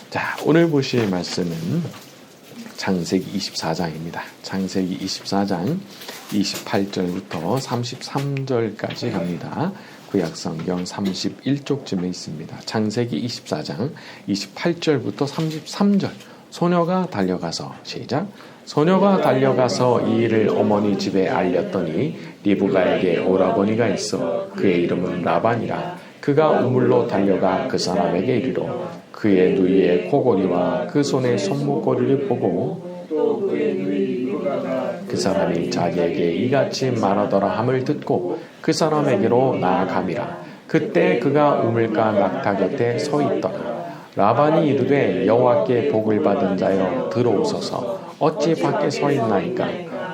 자, 오늘 보실 말씀은 창세기 24장입니다. 창세기 24장 28절부터 33절까지 갑니다. 구약성경 31쪽쯤에 있습니다. 창세기 24장 28절부터 33절. 소녀가 달려가서 시작. 소녀가 달려가서 이 일을 어머니 집에 알렸더니 리브가에게 오라버니가 있어 그의 이름은 라반이라. 그가 우물로 달려가 그 사람에게 이르러 그의 누이의 코골이와 그 손의 손목고리를 보고 그 사람이 자기에게 이같이 말하더라 함을 듣고 그 사람에게로 나아감이라. 그때 그가 우물가 낙타 곁에 서 있더라. 라반이 이르되 여호와께 복을 받은 자여 들어오소서. 어찌 밖에 서 있나이까.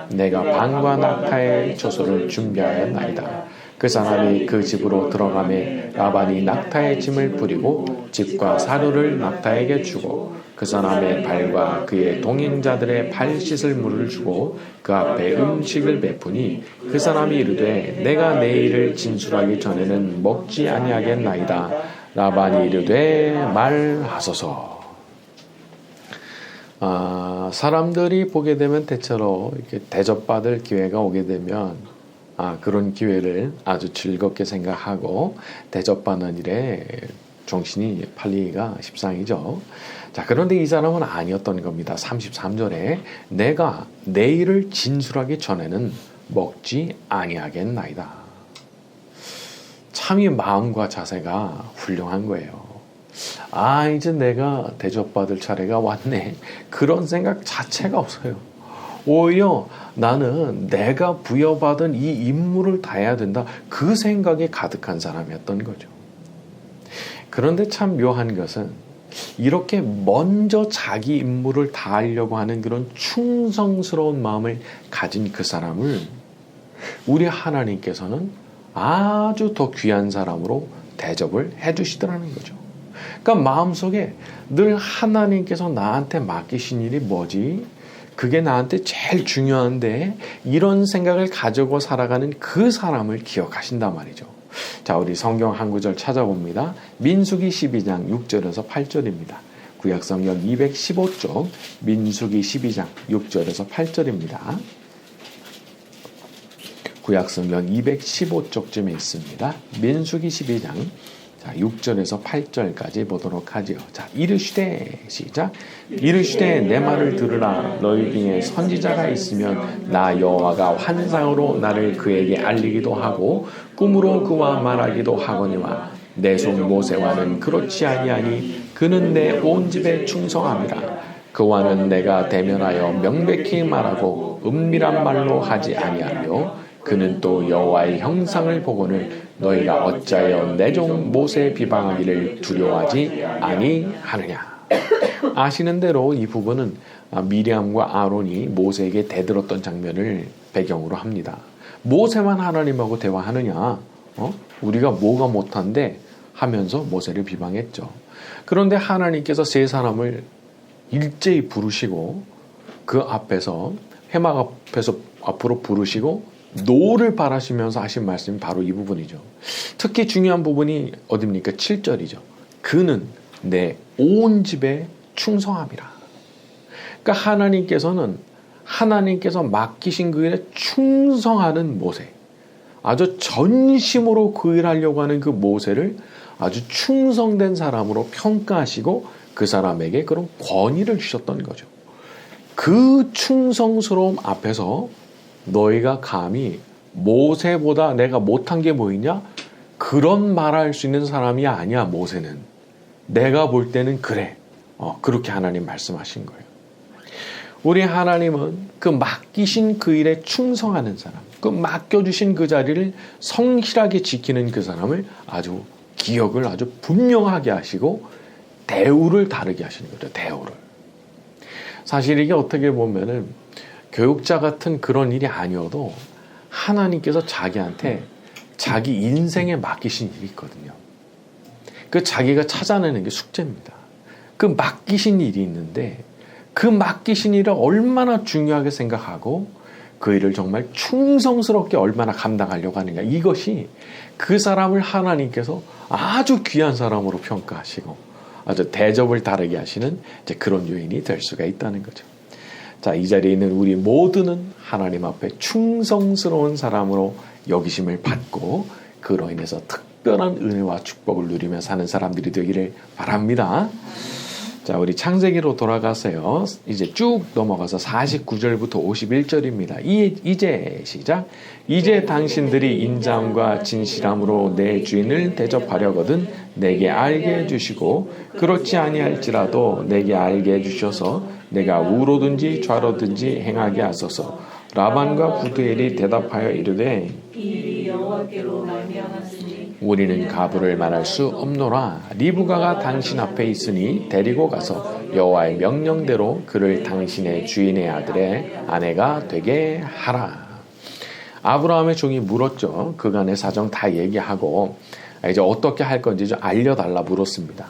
내가 방과 낙타의 초소를 준비하였나이다. 그 사람이 그 집으로 들어가매 라반이 낙타의 짐을 뿌리고 집과 사료를 낙타에게 주고 그 사람의 발과 그의 동행자들의 발 씻을 물을 주고 그 앞에 음식을 베푸니 그 사람이 이르되 내가 내 일을 진술하기 전에는 먹지 아니하겠나이다. 라반이 이르되 말하소서. 사람들이 보게 되면 대체로 이렇게 대접받을 기회가 오게 되면 그런 기회를 아주 즐겁게 생각하고 대접받는 일에 정신이 팔리기가 십상이죠. 자, 그런데 이 사람은 아니었던 겁니다. 33절에 내가 내 일을 진술하기 전에는 먹지 아니하겠나이다. 참 이 마음과 자세가 훌륭한 거예요. 이제 내가 대접받을 차례가 왔네. 그런 생각 자체가 없어요. 오히려 나는 내가 부여받은 이 임무를 다해야 된다. 그 생각이 가득한 사람이었던 거죠. 그런데 참 묘한 것은 이렇게 먼저 자기 임무를 다하려고 하는 그런 충성스러운 마음을 가진 그 사람을 우리 하나님께서는 아주 더 귀한 사람으로 대접을 해주시더라는 거죠. 그러니까 마음속에 늘 하나님께서 나한테 맡기신 일이 뭐지? 그게 나한테 제일 중요한데 이런 생각을 가지고 살아가는 그 사람을 기억하신단 말이죠. 자, 우리 성경 한 구절 찾아봅니다. 민수기 12장 6절에서 8절입니다. 구약성경 215쪽 민수기 12장 6절에서 8절입니다. 구약성경 215쪽쯤에 있습니다. 민수기 12장 6절에서 8절까지 보도록 하죠. 자, 이르시되 시작. 이르시되 내 말을 들으라. 너희 중에 선지자가 있으면 나 여호와가 환상으로 나를 그에게 알리기도 하고 꿈으로 그와 말하기도 하거니와 내 손 모세와는 그렇지 아니하니 그는 내 온 집에 충성함이라. 그와는 내가 대면하여 명백히 말하고 은밀한 말로 하지 아니하며 그는 또 여호와의 형상을 보고는 너희가 어찌하여 내 종 모세 비방하기를 두려워하지 아니하느냐. 아시는 대로 이 부분은 미리암과 아론이 모세에게 대들었던 장면을 배경으로 합니다. 모세만 하나님하고 대화하느냐? 우리가 뭐가 못한데 하면서 모세를 비방했죠. 그런데 하나님께서 세 사람을 일제히 부르시고 그 앞에서 회막 앞에서 앞으로 부르시고 노를 바라시면서 하신 말씀이 바로 이 부분이죠. 특히 중요한 부분이 어디입니까? 7절이죠. 그는 내 온 집에 충성함이라. 그러니까 하나님께서 맡기신 그 일에 충성하는 모세, 아주 전심으로 그 일 하려고 하는 그 모세를 아주 충성된 사람으로 평가하시고 그 사람에게 그런 권위를 주셨던 거죠. 그 충성스러움 앞에서 너희가 감히 모세보다 내가 못한 게 뭐 있냐? 그런 말할 수 있는 사람이 아니야. 모세는. 내가 볼 때는 그래. 그렇게 하나님 말씀하신 거예요. 우리 하나님은 그 맡기신 그 일에 충성하는 사람, 그 맡겨주신 그 자리를 성실하게 지키는 그 사람을 아주 기억을 아주 분명하게 하시고 대우를 다르게 하시는 거죠. 대우를. 사실 이게 어떻게 보면은 교육자 같은 그런 일이 아니어도 하나님께서 자기한테 자기 인생에 맡기신 일이 있거든요. 그 자기가 찾아내는 게 숙제입니다. 그 맡기신 일이 있는데 그 맡기신 일을 얼마나 중요하게 생각하고 그 일을 정말 충성스럽게 얼마나 감당하려고 하느냐. 이것이 그 사람을 하나님께서 아주 귀한 사람으로 평가하시고 아주 대접을 다르게 하시는 이제 그런 요인이 될 수가 있다는 거죠. 자, 이 자리에 있는 우리 모두는 하나님 앞에 충성스러운 사람으로 여기심을 받고 그로 인해서 특별한 은혜와 축복을 누리며 사는 사람들이 되기를 바랍니다. 자, 우리 창세기로 돌아가세요. 이제 쭉 넘어가서 49절부터 51절입니다. 이제 시작. 이제 당신들이 인자함과 진실함으로 내 주인을 대접하려거든 내게 알게 해주시고 그렇지 아니할지라도 내게 알게 해주셔서 내가 우로든지 좌로든지 행하게 하소서. 라반과 부두엘이 대답하여 이르되 우리는 가부를 말할 수 없노라. 리브가가 당신 앞에 있으니 데리고 가서 여호와의 명령대로 그를 당신의 주인의 아들의 아내가 되게 하라. 아브라함의 종이 물었죠. 그간의 사정 다 얘기하고 이제 어떻게 할 건지 좀 알려달라 물었습니다.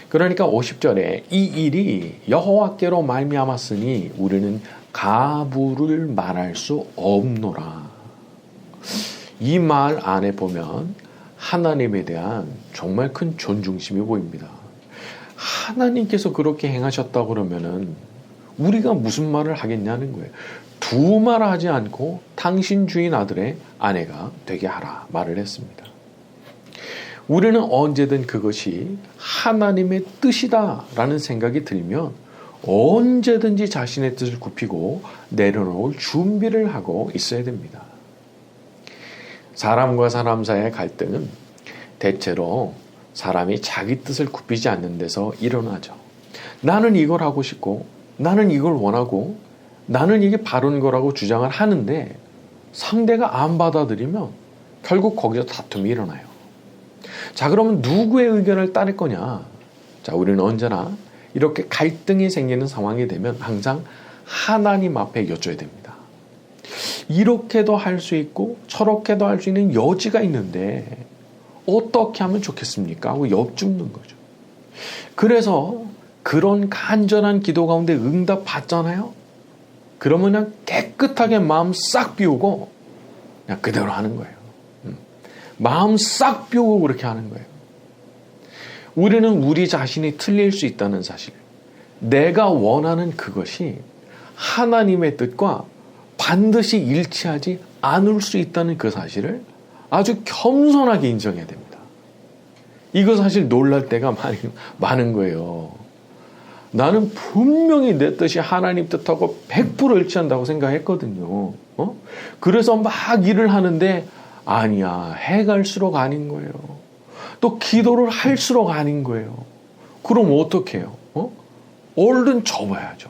그러니까 50절에 이 일이 여호와께로 말미암았으니 우리는 가부를 말할 수 없노라. 이 말 안에 보면 하나님에 대한 정말 큰 존중심이 보입니다. 하나님께서 그렇게 행하셨다고 그러면은 우리가 무슨 말을 하겠냐는 거예요. 두 말 하지 않고 당신 주인 아들의 아내가 되게 하라 말을 했습니다. 우리는 언제든 그것이 하나님의 뜻이다라는 생각이 들면 언제든지 자신의 뜻을 굽히고 내려놓을 준비를 하고 있어야 됩니다. 사람과 사람 사이의 갈등은 대체로 사람이 자기 뜻을 굽히지 않는 데서 일어나죠. 나는 이걸 하고 싶고 나는 이걸 원하고 나는 이게 바른 거라고 주장을 하는데 상대가 안 받아들이면 결국 거기서 다툼이 일어나요. 자, 그러면 누구의 의견을 따를 거냐? 자, 우리는 언제나 이렇게 갈등이 생기는 상황이 되면 항상 하나님 앞에 여쭤야 됩니다. 이렇게도 할 수 있고 저렇게도 할 수 있는 여지가 있는데 어떻게 하면 좋겠습니까? 하고 여쭙는 거죠. 그래서 그런 간절한 기도 가운데 응답 받잖아요. 그러면 그냥 깨끗하게 마음 싹 비우고 그냥 그대로 하는 거예요. 마음 싹 비우고 그렇게 하는 거예요. 우리는 우리 자신이 틀릴 수 있다는 사실, 내가 원하는 그것이 하나님의 뜻과 반드시 일치하지 않을 수 있다는 그 사실을 아주 겸손하게 인정해야 됩니다. 이거 사실 놀랄 때가 많은 거예요. 나는 분명히 내 뜻이 하나님 뜻하고 100% 일치한다고 생각했거든요. 그래서 막 일을 하는데 아니야, 해갈수록 아닌 거예요. 또 기도를 할수록 아닌 거예요. 그럼 어떻게 해요? 얼른 접어야죠.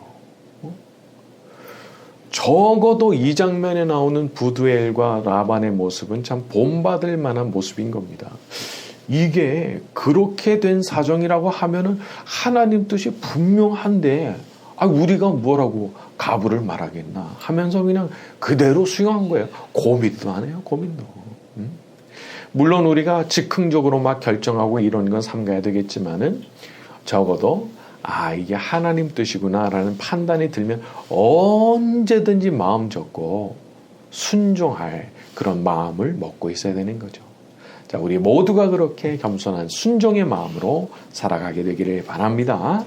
적어도 이 장면에 나오는 부두엘과 라반의 모습은 참 본받을 만한 모습인 겁니다. 이게 그렇게 된 사정이라고 하면은 하나님 뜻이 분명한데 우리가 뭐라고 가부를 말하겠나 하면서 그냥 그대로 수용한 거예요. 고민도 안 해요. 고민도. 물론 우리가 즉흥적으로 막 결정하고 이런 건 삼가야 되겠지만은 적어도 이게 하나님 뜻이구나 라는 판단이 들면 언제든지 마음 접고 순종할 그런 마음을 먹고 있어야 되는 거죠. 자, 우리 모두가 그렇게 겸손한 순종의 마음으로 살아가게 되기를 바랍니다.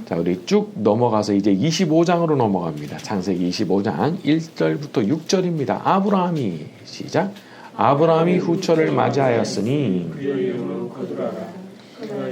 자, 우리 쭉 넘어가서 이제 25장으로 넘어갑니다. 창세기 25장 1절부터 6절입니다. 아브라함이 시작. 아브라함이 후처를 맞이하였으니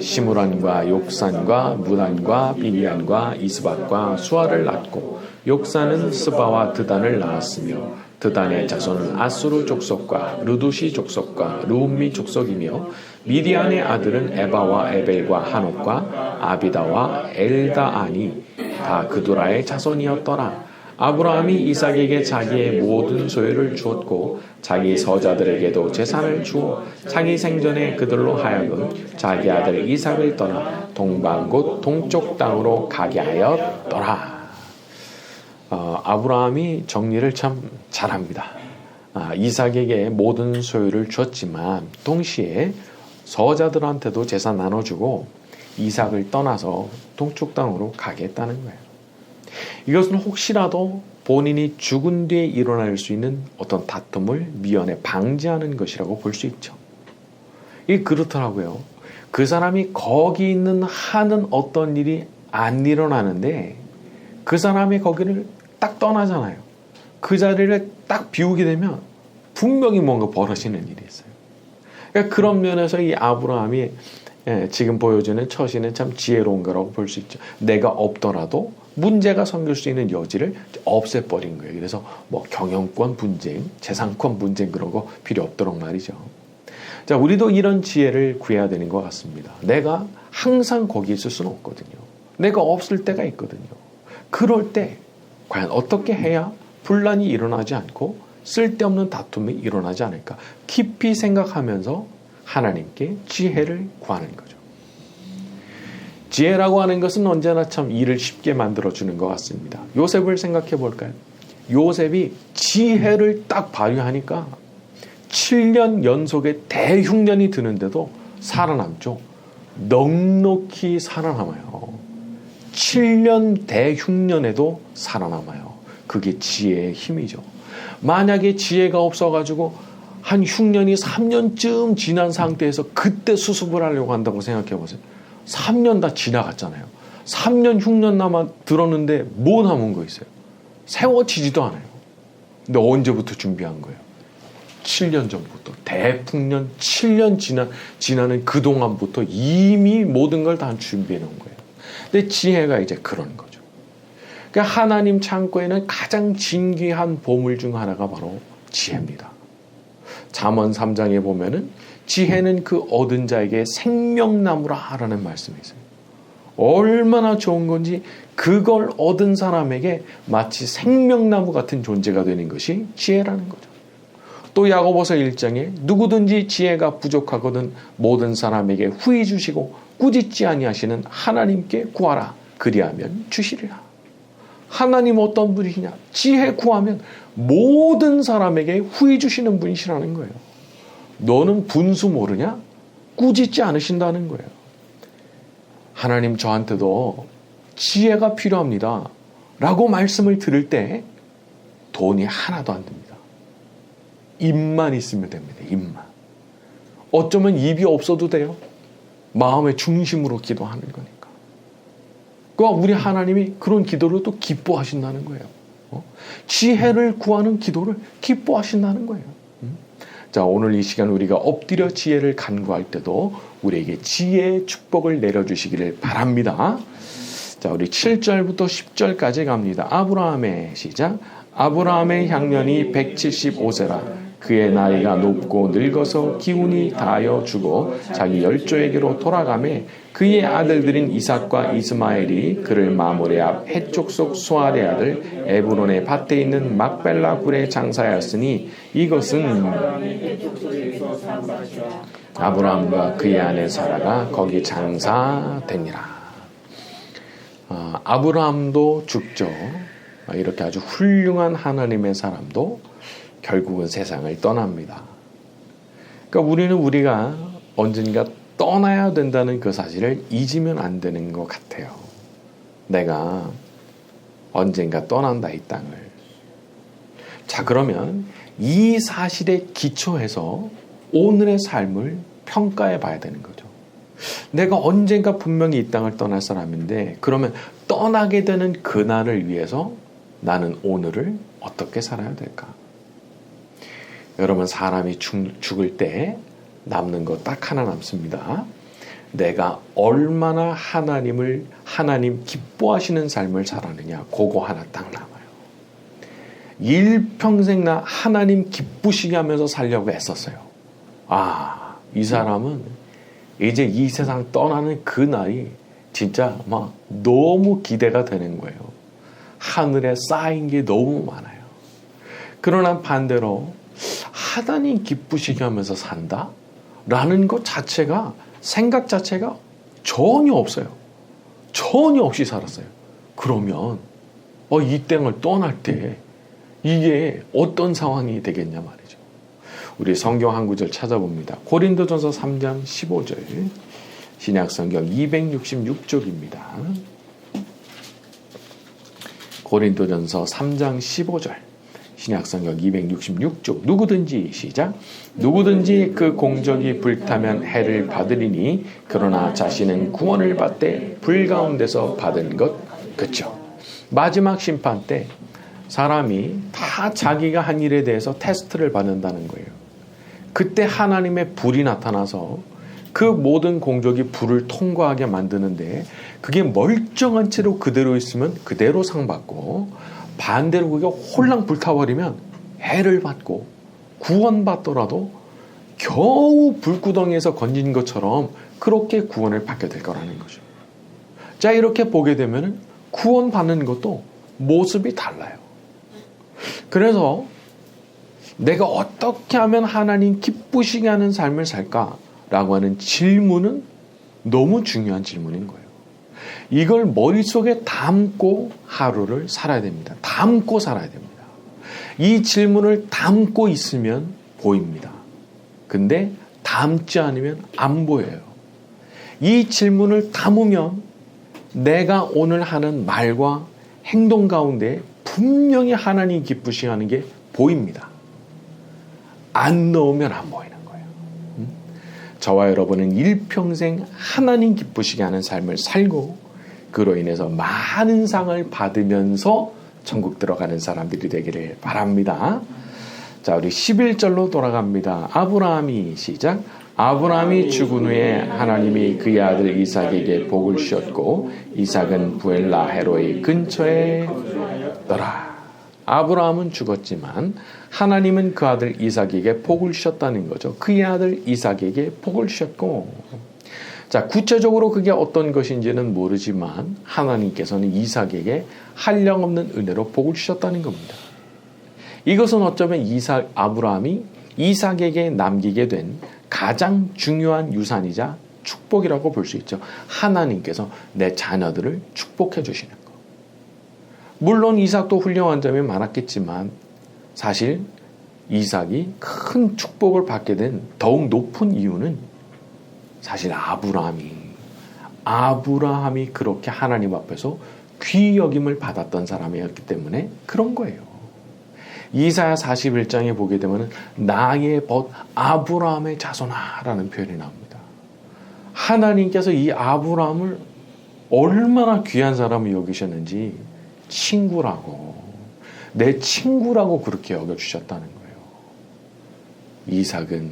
시므란과 욕산과 무단과 비리안과 이스박과 수아를 낳고 욕산은 스바와 드단을 낳았으며 드단의 자손은 아수르 족속과 르두시 족속과 르움미 족속이며 미디안의 아들은 에바와 에벨과 한옥과 아비다와 엘다안이 다 그두라의 자손이었더라. 아브라함이 이삭에게 자기의 모든 소유를 주었고 자기 서자들에게도 재산을 주어 자기 생전에 그들로 하여금 자기 아들 이삭을 떠나 동방 곧 동쪽 땅으로 가게 하였더라. 아브라함이 정리를 참 잘합니다. 이삭에게 모든 소유를 줬지만 동시에 서자들한테도 재산 나눠주고 이삭을 떠나서 동쪽 땅으로 가게 했다는 거예요. 이것은 혹시라도 본인이 죽은 뒤에 일어날 수 있는 어떤 다툼을 미연에 방지하는 것이라고 볼 수 있죠. 이게 그렇더라고요. 그 사람이 거기 있는 하는 어떤 일이 안 일어나는데 그 사람이 거기를 딱 떠나잖아요. 그 자리를 딱 비우게 되면 분명히 뭔가 벌어지는 일이 있어요. 그러니까 그런 면에서 이 아브라함이 지금 보여주는 처신은 참 지혜로운 거라고 볼 수 있죠. 내가 없더라도 문제가 생길 수 있는 여지를 없애버린 거예요. 그래서 뭐 경영권 분쟁, 재산권 분쟁 그런 거 필요 없도록 말이죠. 자, 우리도 이런 지혜를 구해야 되는 것 같습니다. 내가 항상 거기 있을 수는 없거든요. 내가 없을 때가 있거든요. 그럴 때 과연 어떻게 해야 분란이 일어나지 않고 쓸데없는 다툼이 일어나지 않을까 깊이 생각하면서 하나님께 지혜를 구하는 거죠. 지혜라고 하는 것은 언제나 참 일을 쉽게 만들어주는 것 같습니다. 요셉을 생각해 볼까요? 요셉이 지혜를 딱 발휘하니까 7년 연속의 대흉년이 드는데도 살아남죠. 넉넉히 살아남아요. 7년 대흉년에도 살아남아요. 그게 지혜의 힘이죠. 만약에 지혜가 없어가지고 한 흉년이 3년쯤 지난 상태에서 그때 수습을 하려고 한다고 생각해 보세요. 3년 다 지나갔잖아요. 3년 흉년 남아 들었는데 뭐 남은 거 있어요? 세워지지도 않아요. 근데 언제부터 준비한 거예요? 7년 전부터. 대풍년 7년 지나는 그동안부터 이미 모든 걸 다 준비해 놓은 거예요. 근데 지혜가 이제 그런 거죠. 그러니까 하나님 창고에는 가장 진귀한 보물 중 하나가 바로 지혜입니다. 잠언 3장에 보면은 지혜는 그 얻은 자에게 생명나무라라는 말씀이 있어요. 얼마나 좋은 건지 그걸 얻은 사람에게 마치 생명나무 같은 존재가 되는 것이 지혜라는 거죠. 또 야고보서 1장에 누구든지 지혜가 부족하거든 모든 사람에게 후히 주시고 꾸짖지 아니하시는 하나님께 구하라 그리하면 주시리라. 하나님 어떤 분이시냐? 지혜 구하면 모든 사람에게 후히 주시는 분이시라는 거예요. 너는 분수 모르냐? 꾸짖지 않으신다는 거예요. 하나님 저한테도 지혜가 필요합니다 라고 말씀을 들을 때 돈이 하나도 안 듭니다. 입만 있으면 됩니다. 입만. 어쩌면 입이 없어도 돼요. 마음의 중심으로 기도하는 거니까. 그러니까 우리 하나님이 그런 기도를 또 기뻐하신다는 거예요. 지혜를 구하는 기도를 기뻐하신다는 거예요. 자, 오늘 이 시간 우리가 엎드려 지혜를 간구할 때도 우리에게 지혜의 축복을 내려주시기를 바랍니다. 자, 우리 7절부터 10절까지 갑니다. 아브라함의 시작. 아브라함의 향년이 175세라. 그의 나이가 높고 늙어서 기운이 다하여 죽어 자기 열조에게로 돌아가매 그의 아들들인 이삭과 이스마엘이 그를 마므레 앞 해쪽 속 수알의 아들 에브론의 밭에 있는 막벨라 굴에 장사하였으니 이것은 아브라함과 그의 아내 사라가 거기 장사되니라. 아브라함도 죽죠. 이렇게 아주 훌륭한 하나님의 사람도 결국은 세상을 떠납니다. 그러니까 우리는 우리가 언젠가 떠나야 된다는 그 사실을 잊으면 안 되는 것 같아요. 내가 언젠가 떠난다, 이 땅을. 자, 그러면 이 사실에 기초해서 오늘의 삶을 평가해 봐야 되는 거죠. 내가 언젠가 분명히 이 땅을 떠날 사람인데 그러면 떠나게 되는 그날을 위해서 나는 오늘을 어떻게 살아야 될까? 여러분, 사람이 죽을 때 남는 거 딱 하나 남습니다. 내가 얼마나 하나님 기뻐하시는 삶을 살았느냐, 그거 하나 딱 남아요. 일평생 나 하나님 기쁘시게 하면서 살려고 애썼어요. 이 사람은 이제 이 세상 떠나는 그 날이 진짜 막 너무 기대가 되는 거예요. 하늘에 쌓인 게 너무 많아요. 그러나 반대로 하나님 기쁘시게 하면서 산다? 라는 것 자체가, 생각 자체가 전혀 없어요. 전혀 없이 살았어요. 그러면 이 땅을 떠날 때 이게 어떤 상황이 되겠냐 말이죠. 우리 성경 한 구절 찾아봅니다. 고린도전서 3장 15절, 신약성경 266쪽입니다. 고린도전서 3장 15절, 신약성경 266쪽 누구든지 시작 누구든지 그 공적이 불타면 해를 받으리니 그러나 자신은 구원을 받되 불 가운데서 받은 것 그쵸. 마지막 심판 때 사람이 다 자기가 한 일에 대해서 테스트를 받는다는 거예요. 그때 하나님의 불이 나타나서 그 모든 공적이 불을 통과하게 만드는데 그게 멀쩡한 채로 그대로 있으면 그대로 상 받고 반대로 그게 홀랑 불타버리면 해를 받고 구원받더라도 겨우 불구덩이에서 건진 것처럼 그렇게 구원을 받게 될 거라는 거죠. 자, 이렇게 보게 되면 구원받는 것도 모습이 달라요. 그래서 내가 어떻게 하면 하나님 기쁘시게 하는 삶을 살까라고 하는 질문은 너무 중요한 질문인 거예요. 이걸 머릿속에 담고 하루를 살아야 됩니다. 담고 살아야 됩니다. 이 질문을 담고 있으면 보입니다. 근데 담지 않으면 안 보여요. 이 질문을 담으면 내가 오늘 하는 말과 행동 가운데 분명히 하나님 기쁘시게 하는 게 보입니다. 안 넣으면 안 보이는 거예요. 저와 여러분은 일평생 하나님 기쁘시게 하는 삶을 살고 그로 인해서 많은 상을 받으면서 천국 들어가는 사람들이 되기를 바랍니다. 자, 우리 11절로 돌아갑니다. 아브라함이 시작. 아브라함이 죽은 후에 하나님이 그의 아들 이삭에게 복을 주셨고 이삭은 부엘라헤로의 근처에 있더라. 아브라함은 죽었지만 하나님은 그 아들 이삭에게 복을 주셨다는 거죠. 그의 아들 이삭에게 복을 주셨고, 자, 구체적으로 그게 어떤 것인지는 모르지만 하나님께서는 이삭에게 한량없는 은혜로 복을 주셨다는 겁니다. 이것은 어쩌면 아브라함이 이삭에게 남기게 된 가장 중요한 유산이자 축복이라고 볼 수 있죠. 하나님께서 내 자녀들을 축복해 주시는 것. 물론 이삭도 훌륭한 점이 많았겠지만 사실 이삭이 큰 축복을 받게 된 더욱 높은 이유는 사실 아브라함이 그렇게 하나님 앞에서 귀히 여김을 받았던 사람이었기 때문에 그런 거예요. 이사야 41장에 보게 되면 나의 벗 아브라함의 자손아라는 표현이 나옵니다. 하나님께서 이 아브라함을 얼마나 귀한 사람을 여기셨는지 내 친구라고 그렇게 여겨주셨다는 거예요. 이삭은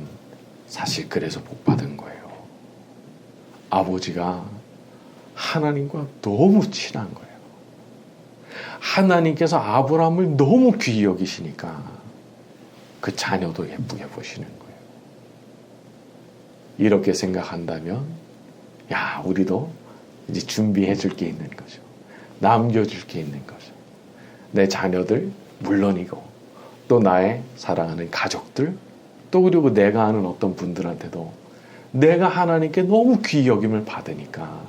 사실 그래서 복받은 거예요. 아버지가 하나님과 너무 친한 거예요. 하나님께서 아브라함을 너무 귀히 여기시니까 그 자녀도 예쁘게 보시는 거예요. 이렇게 생각한다면 우리도 이제 준비해 줄 게 있는 거죠. 남겨줄 게 있는 거죠. 내 자녀들 물론이고 또 나의 사랑하는 가족들 또 그리고 내가 아는 어떤 분들한테도 내가 하나님께 너무 귀히 여김을 받으니까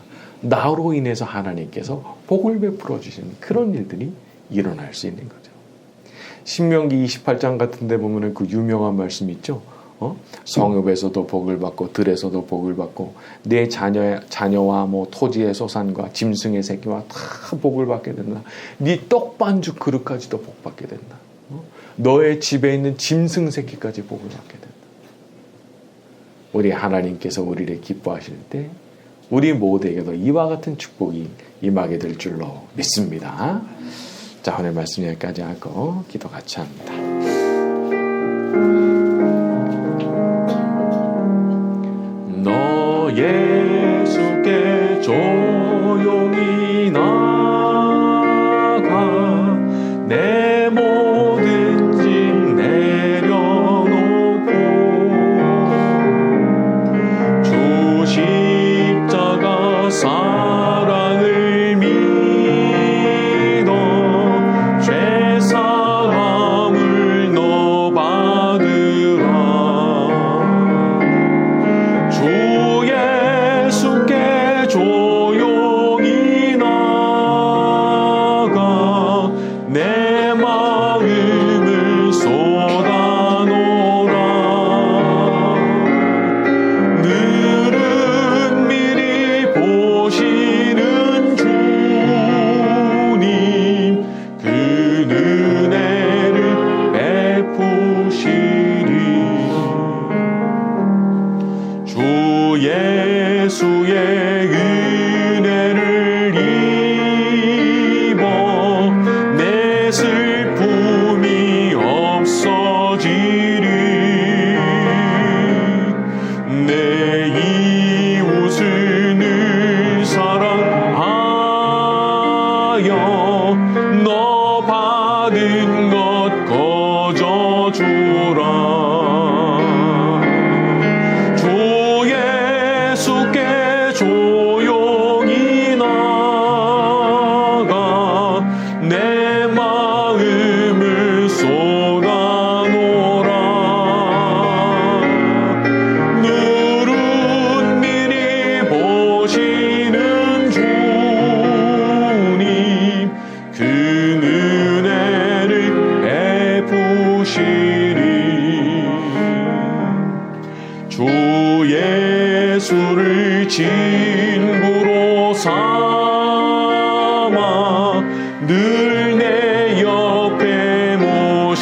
나로 인해서 하나님께서 복을 베풀어 주시는 그런 일들이 일어날 수 있는 거죠. 신명기 28장 같은 데 보면 그 유명한 말씀 있죠. 성읍에서도 복을 받고 들에서도 복을 받고 내 자녀와 토지의 소산과 짐승의 새끼와 다 복을 받게 된다. 네 떡반죽 그릇까지도 복 받게 된다. 너의 집에 있는 짐승 새끼까지 복을 받게 된다. 우리 하나님께서 우리를 기뻐하실 때 우리 모두에게도 이와 같은 축복이 임하게 될 줄로 믿습니다. 자, 오늘 말씀 여기까지 하고 기도 같이 합니다. 너 예수께 조용히 나가 내 모든 짐 내려놓고 주 십자가 사랑을 믿어 죄사함을 너 받으 친구로 삼아 늘 내 옆에 모시어라.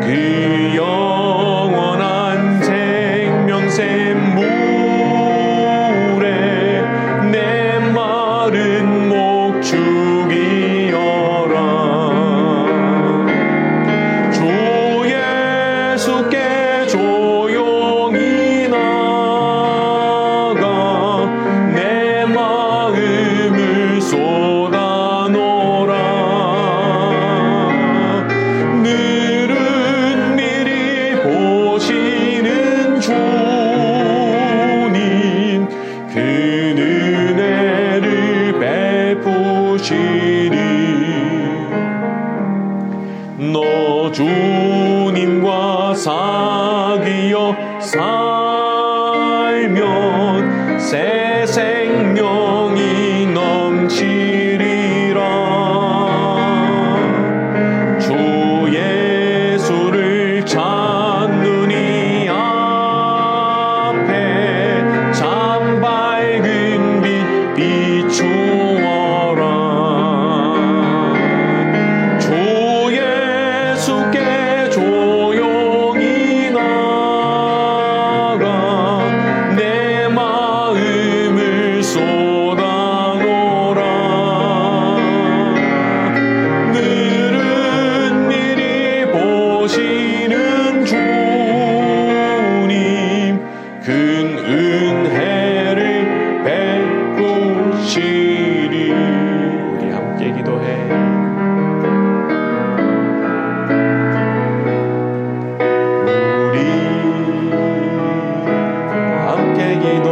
그 영원한 생명샘 물에 내 마른 목 죽이어라. 주 예수께 조용히 나가 내 마음을 쏟아놓으라. 늘은 미리 보시는 주님 그 은혜를 베푸시리. 너 주님과 사귀어 살면 새 생명이 넘치리라. 주 예수를 찾는 이 앞에 참 밝은 빛 비추어라. 주 예수께 조용히 나가 내 마음을 쏟아놓으라. 늘은 미리 보시는 주님 큰 은혜를 베푸시리. 우리 함께 기도해. 우리 함께 기도